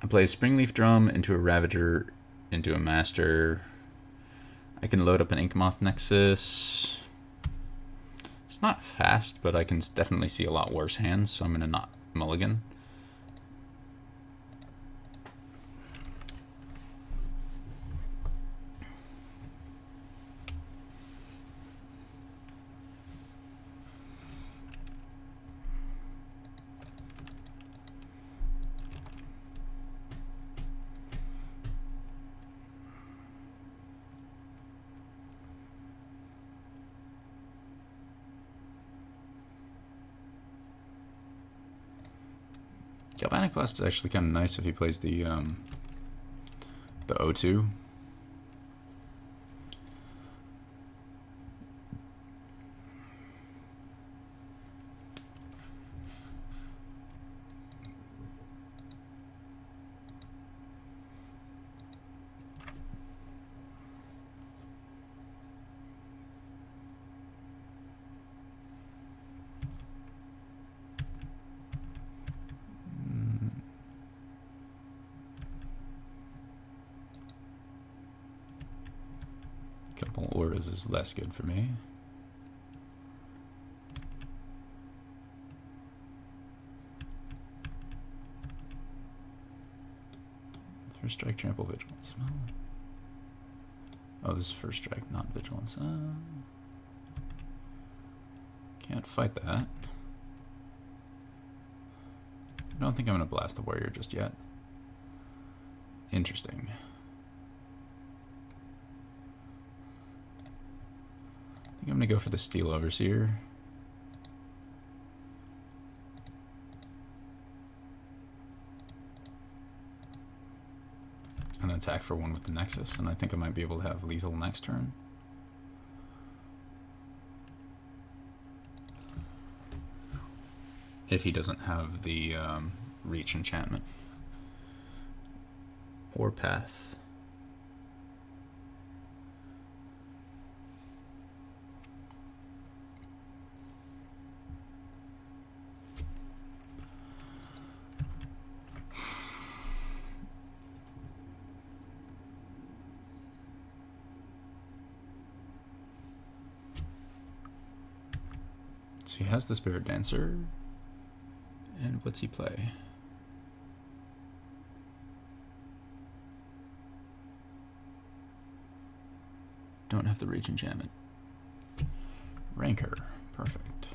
play a Springleaf Drum into a Ravager into a Master. I can load up an Inkmoth Nexus. It's not fast, but I can definitely see a lot worse hands, so I'm going to not mulligan. Galvanic Blast is actually kind of nice if he plays the O2. Couple auras is less good for me. First strike, trample, vigilance. Oh, this is first strike, not vigilance. Can't fight that. I don't think I'm going to blast the warrior just yet. Interesting. I think I'm going to go for the Steel Overseer. And attack for one with the Nexus, and I think I might be able to have lethal next turn. If he doesn't have the Reach enchantment. Or Path. So he has the Spirit Dancer. And what's he play? Don't have the Reach enchantment. Rancor. Perfect.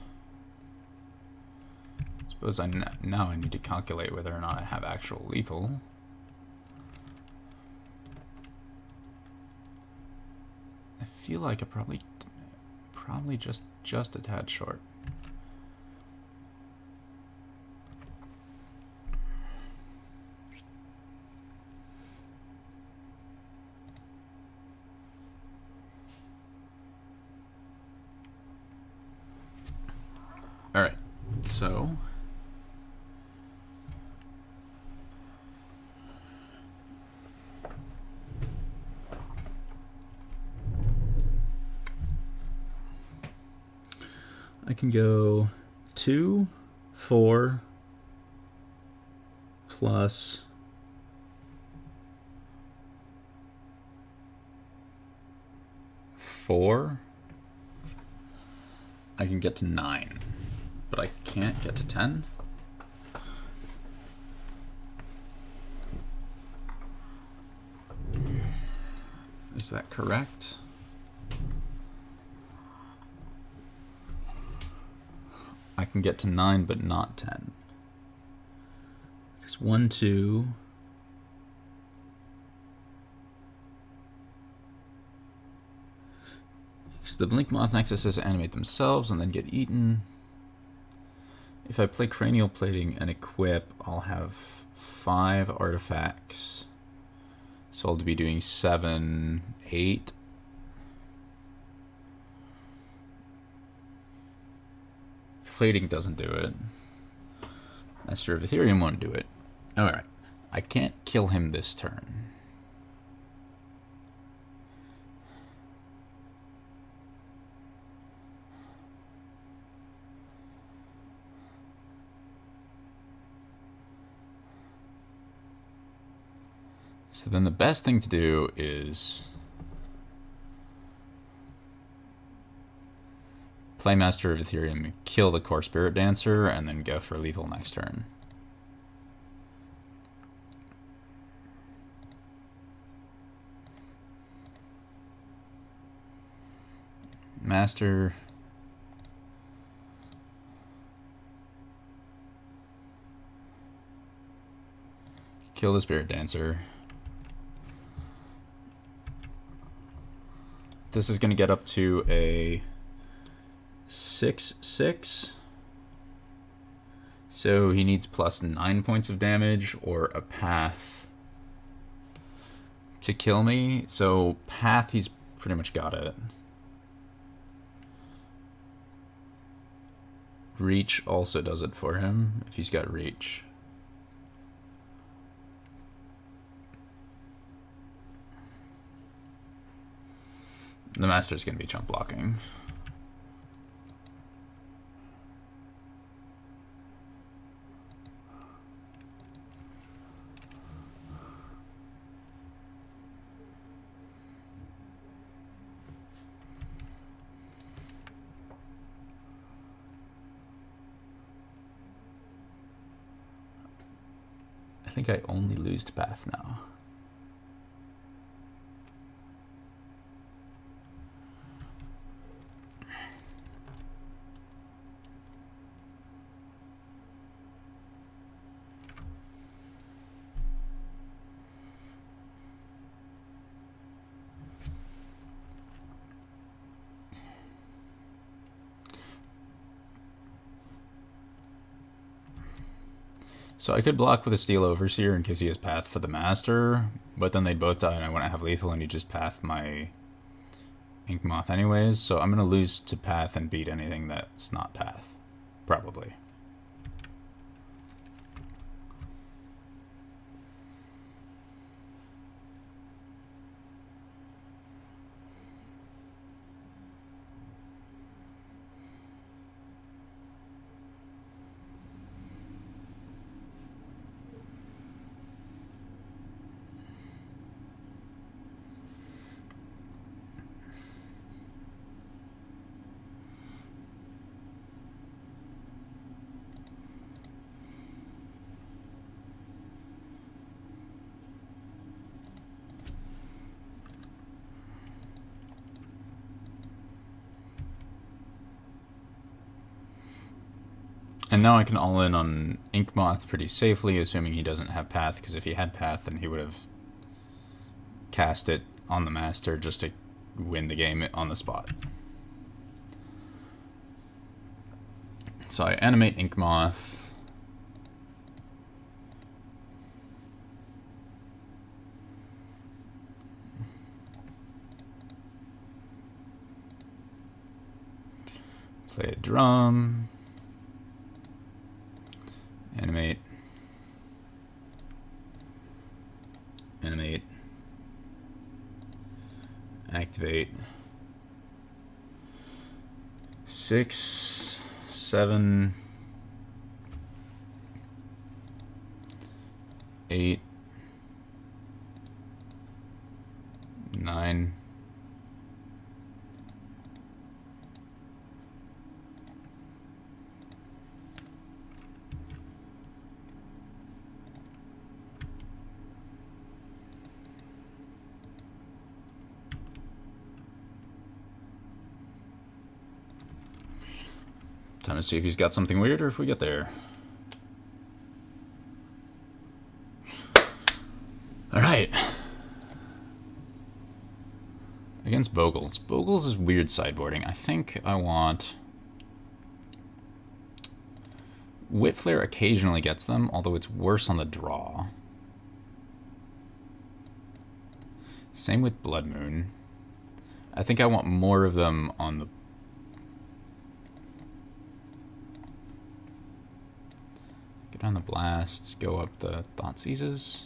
Suppose now I need to calculate whether or not I have actual lethal. I feel like I probably just a tad short. All right, so I can go 2, 4 plus 4. I can get to 9. But I can't get to 10. Is that correct? I can get to 9, but not 10. Because 1, 2... So the Blink Moth Nexuses animate themselves and then get eaten. If I play Cranial Plating and equip, I'll have 5 artifacts. So I'll be doing 7, 8. Plating doesn't do it. Master of Ethereum won't do it. Alright. I can't kill him this turn. So then the best thing to do is play Master of Ethereum, kill the Core Spirit Dancer, and then go for lethal next turn. Master. Kill the Spirit Dancer. This is going to get up to a 6/6. So he needs plus 9 points of damage or a path to kill me. So path, he's pretty much got it. Reach also does it for him if he's got reach. The Master's going to be chump blocking. I think I only lose to path now. So I could block with a Steel Overseer in case he has path for the Master, but then they'd both die and I wouldn't have lethal and you just path my Ink Moth anyways, so I'm going to lose to path and beat anything that's not path. Probably. And now I can all in on Ink Moth pretty safely, assuming he doesn't have path, because if he had path, then he would have cast it on the Master just to win the game on the spot. So I animate Ink Moth. Play a drum. Animate. Animate. Activate. 6, 7, 8, 9. Time to see if he's got something weird or if we get there. Alright. Against Bogles. Bogles is weird sideboarding. I think I want... Whitflare occasionally gets them, although it's worse on the draw. Same with Blood Moon. I think I want more of them on the... Get on the blasts, go up the Thoughtseizes.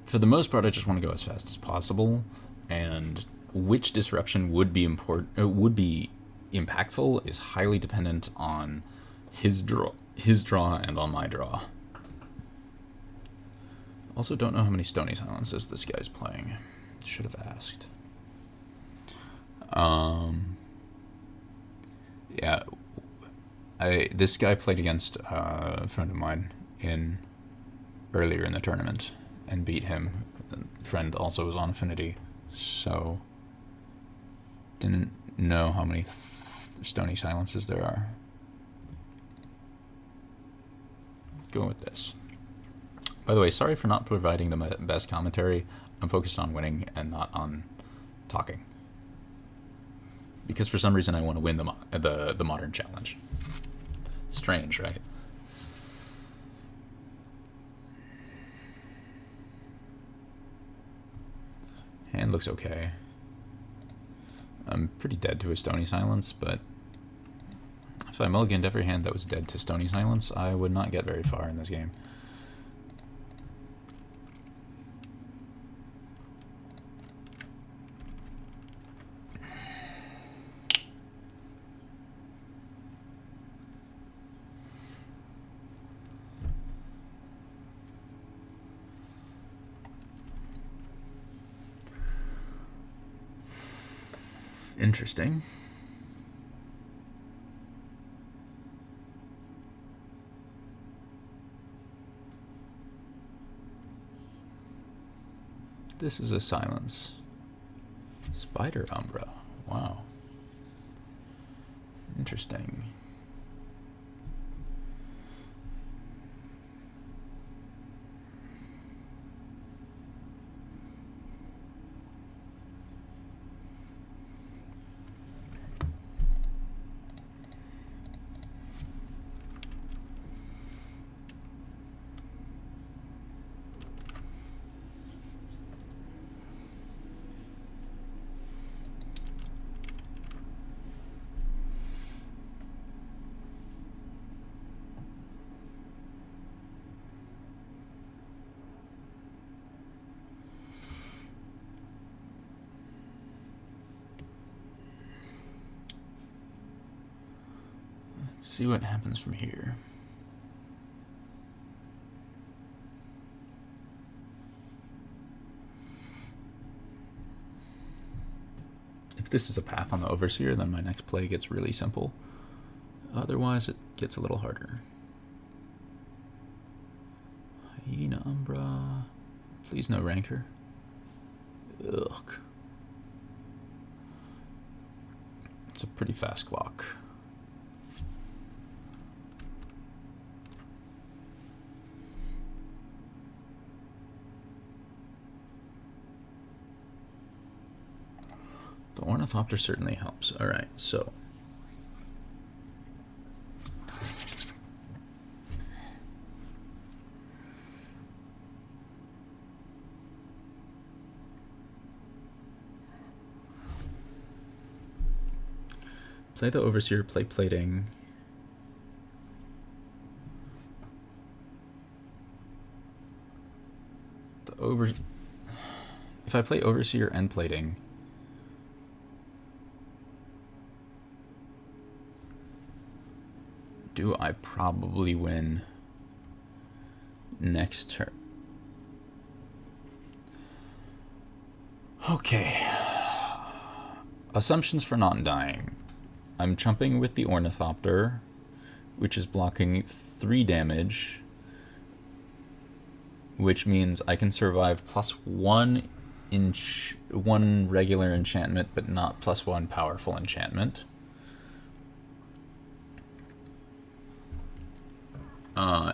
for the most part, I just want to go as fast as possible, and which disruption would be impactful is highly dependent on his draw and on my draw. Also, don't know how many Stony Silences this guy's playing. Should have asked. Yeah, this guy played against a friend of mine earlier in the tournament and beat him. A friend also was on Affinity, so didn't know how many Stony Silences there are. Go with this. By the way, sorry for not providing the best commentary. I'm focused on winning and not on talking. Because for some reason I want to win the modern challenge. Strange, right? Hand looks okay. I'm pretty dead to a Stony Silence, but if I mulliganed every hand that was dead to Stony Silence, I would not get very far in this game. Interesting. This is a silence. Spider Umbra. Wow. Interesting. Let's see what happens from here. If this is a path on the Overseer, then my next play gets really simple. Otherwise, it gets a little harder. Hyena Umbra. Please no Rancor. Ugh. It's a pretty fast clock. The Ornithopter certainly helps. Alright, so play the Overseer, play Plating. If I play Overseer and Plating, do I probably win next turn? Okay. Assumptions for not dying. I'm chumping with the Ornithopter, which is blocking 3 damage, which means I can survive +1 regular enchantment, but not +1 powerful enchantment.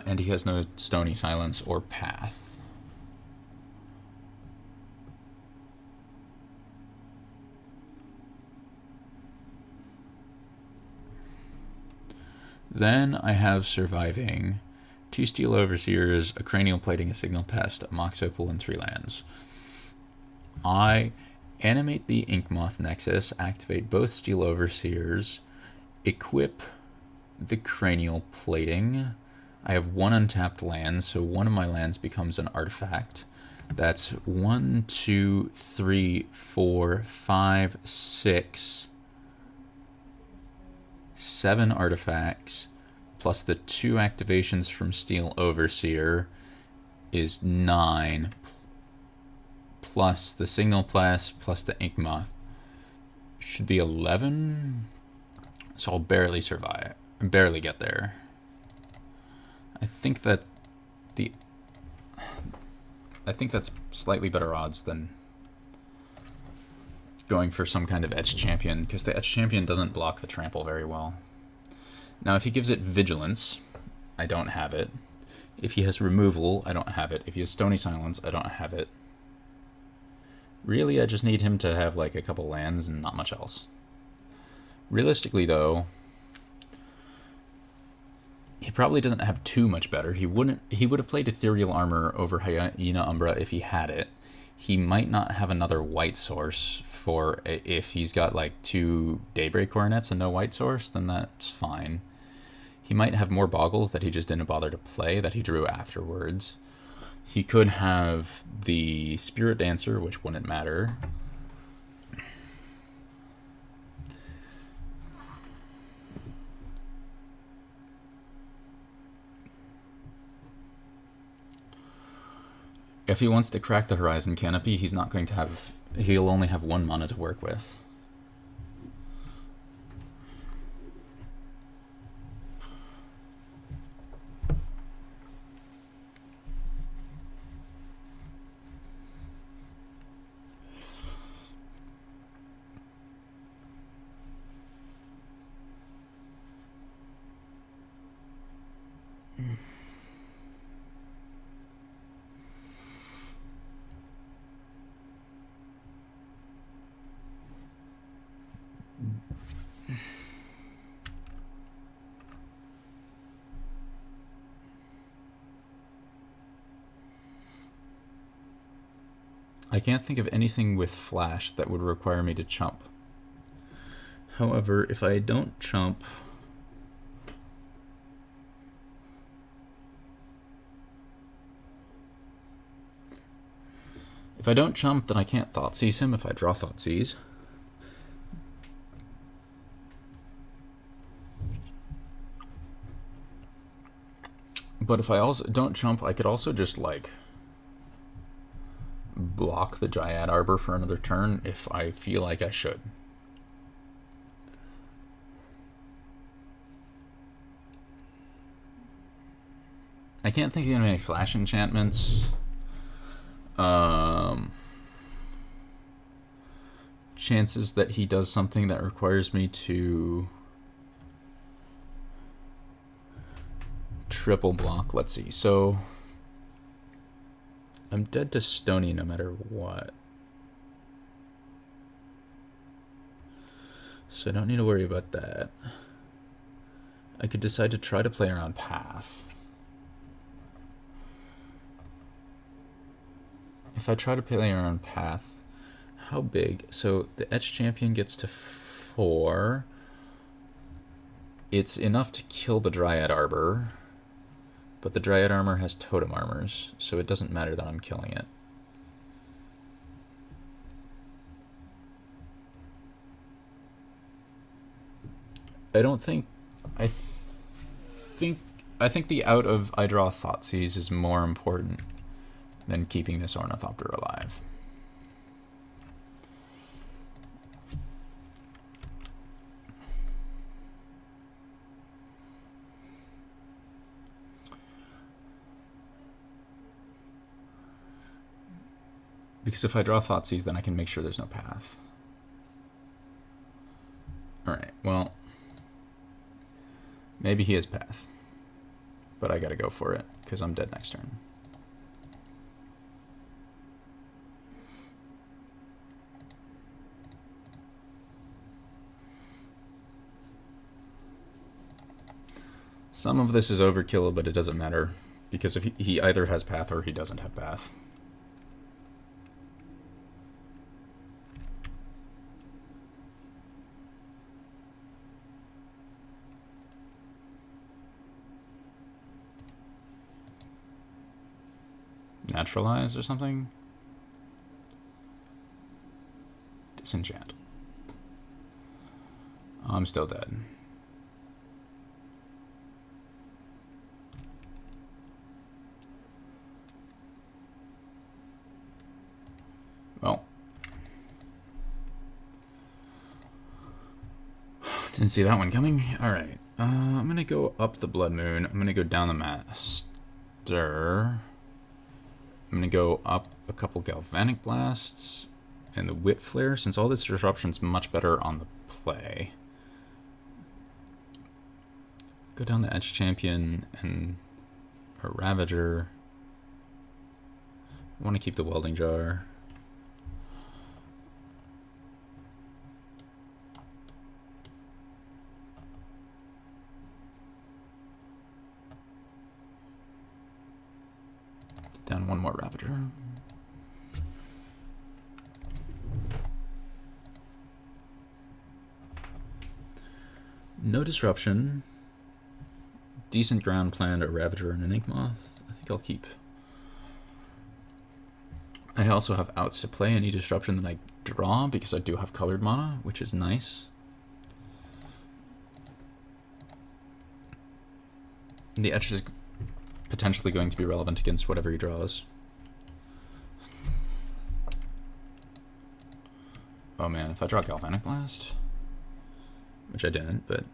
And he has no Stony Silence or Path. Then I have surviving 2 Steel Overseers, a Cranial Plating, a Signal Pest, a Mox Opal, and 3 lands. I animate the Inkmoth Nexus, activate both Steel Overseers, equip the Cranial Plating. I have 1 untapped land, so one of my lands becomes an artifact. That's 1, 2, 3, 4, 5, 6, 7 artifacts, plus the 2 activations from Steel Overseer is 9, plus the Signal plus the Ink Moth. Should be 11, so I'll barely survive, barely get there. I think that's slightly better odds than going for some kind of Etched Champion, because the Etched Champion doesn't block the trample very well. Now, if he gives it Vigilance, I don't have it. If he has Removal, I don't have it. If he has Stony Silence, I don't have it. Really, I just need him to have like a couple lands and not much else. Realistically, though, he probably doesn't have too much better. He would have played Ethereal Armor over Hyena Umbra if he had it. He might not have another white source for if he's got like 2 Daybreak Coronets and no white source, then that's fine. He might have more Bogles that he just didn't bother to play that he drew afterwards. He could have the Spirit Dancer, which wouldn't matter. If he wants to crack the Horizon Canopy, he's not going to have... He'll only have 1 mana to work with. I can't think of anything with Flash that would require me to chump. However, if I don't chump... If I don't chump, then I can't Thoughtseize him if I draw Thoughtseize. But if I also don't chump, I could also just, like, block the Dryad Arbor for another turn if I feel like I should. I can't think of any flash enchantments. Chances that he does something that requires me to triple block. Let's see. So I'm dead to Stony no matter what. So I don't need to worry about that. I could decide to try to play around Path. If I try to play around Path, how big? So the Etched Champion gets to 4. It's enough to kill the Dryad Arbor, but the Dryad Armor has Totem Armors, so it doesn't matter that I'm killing it. I don't think... I think the out of I draw Thoughtseize is more important than keeping this Ornithopter alive. Because if I draw Thoughtseize, then I can make sure there's no path. Alright, well... Maybe he has path. But I gotta go for it, because I'm dead next turn. Some of this is overkill, but it doesn't matter, because if he either has path or he doesn't have path. Naturalize or something? Disenchant. I'm still dead. Well. Didn't see that one coming. Alright. I'm going to go up the Blood Moon. I'm going to go down the Master. I'm going to go up a couple Galvanic Blasts and the Whip Flare, since all this disruption's much better on the play. Go down the Edge Champion and a Ravager. I want to keep the Welding Jar. Down one more Ravager. No disruption. Decent ground plan, a Ravager and an Ink Moth. I think I'll keep. I also have outs to play any disruption that I draw because I do have colored mana, which is nice. The Etch is potentially going to be relevant against whatever he draws. Oh man, if I draw Galvanic Blast, which I didn't, but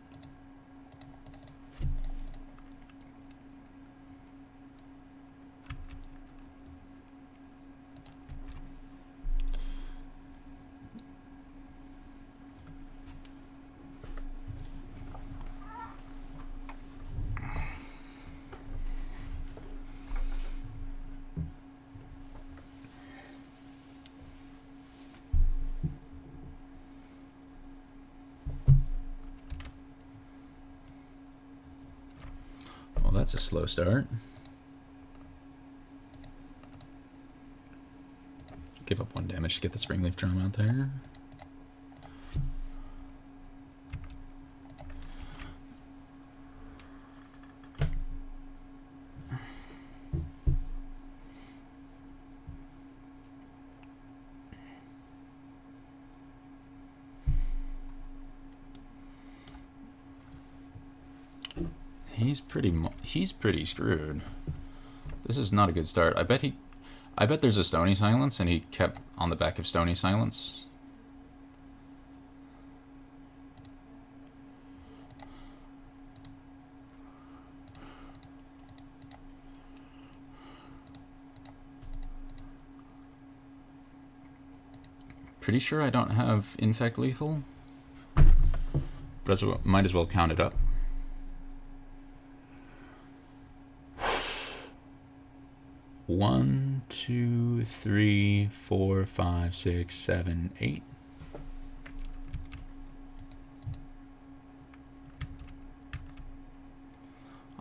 that's a slow start. Give up 1 damage to get the Springleaf Drum out there. He's pretty screwed. This is not a good start. I bet there's a Stony Silence and he kept on the back of Stony Silence. Pretty sure I don't have Infect Lethal, but I might as well count it up. One, two, three, four, five, six, seven, 8.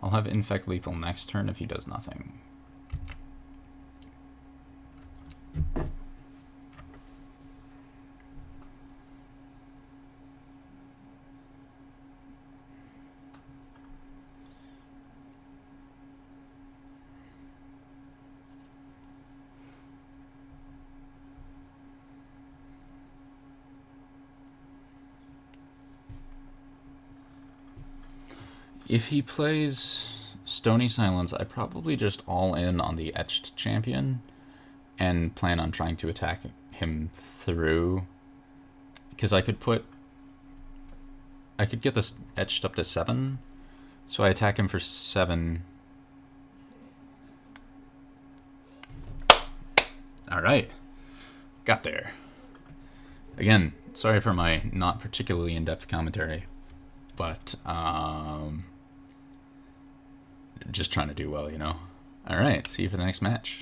I'll have Infect Lethal next turn if he does nothing. If he plays Stony Silence, I probably just all in on the Etched Champion and plan on trying to attack him through, because I could get this Etched up to 7, so I attack him for 7. Alright, got there. Again, sorry for my not particularly in-depth commentary, but just trying to do well, you know. All right, see you for the next match.